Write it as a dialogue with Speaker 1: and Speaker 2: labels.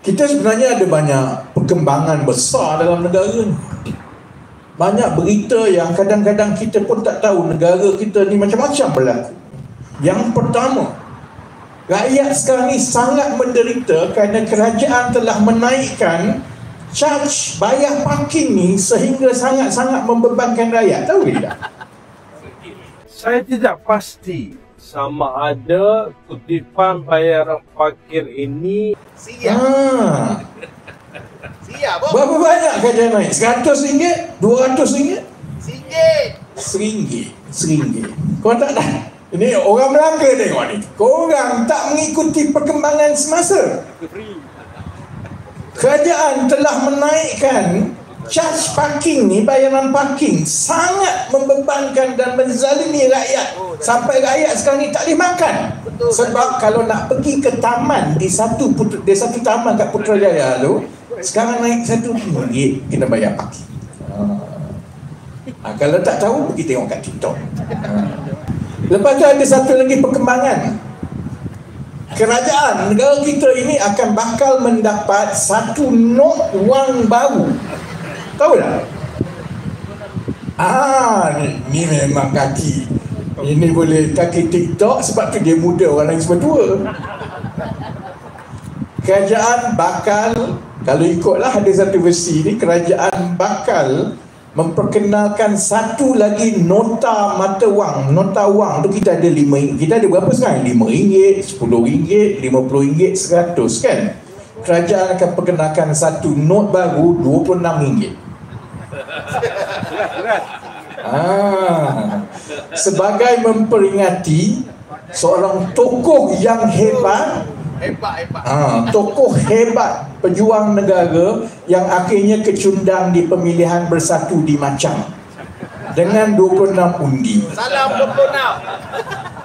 Speaker 1: Kita sebenarnya ada banyak perkembangan besar dalam negara ni. Banyak berita yang kadang-kadang kita pun tak tahu negara kita ni macam-macam berlaku. Yang pertama, rakyat sekarang ni sangat menderita kerana kerajaan telah menaikkan charge bayar parking ni sehingga sangat-sangat membebankan rakyat. Tahu tidak?
Speaker 2: Saya tidak pasti sama ada kutipan bayaran parkir ini
Speaker 1: siap. Berapa banyak kerajaan naik? RM100? RM200? RM1. Kau tak dah? Ini orang Melaka tengok ni. Korang tak mengikuti perkembangan semasa. Kerajaan telah menaikkan charge parking ni, bayaran parking sangat membebankan dan menzalimi rakyat. Sampai rakyat sekarang ni tak boleh makan. Sebab kalau nak pergi ke taman di satu taman kat Putrajaya tu, sekarang naik RM1 kena bayar parking. Kalau tak tahu, pergi tengok kat TikTok. Lepas tu ada satu lagi perkembangan. Kerajaan negara kita ini akan bakal mendapat satu not wang baru. Tahu tak? Ni memang kaki. Ini boleh kaki TikTok sebab tu dia muda, orang lain semua tua. Kerajaan bakal, kalau ikutlah ada satu versi ni, kerajaan bakal memperkenalkan satu lagi nota mata wang. Nota wang tu kita ada RM5. Kita ada berapa sekarang? RM5, RM10, RM50, RM100 kan? Kerajaan akan perkenalkan satu not baru RM26. Sebagai memperingati seorang tokoh yang hebat, tokoh hebat pejuang negara yang akhirnya kecundang di pemilihan bersatu di Machang dengan 26 undi.
Speaker 3: Salam 26.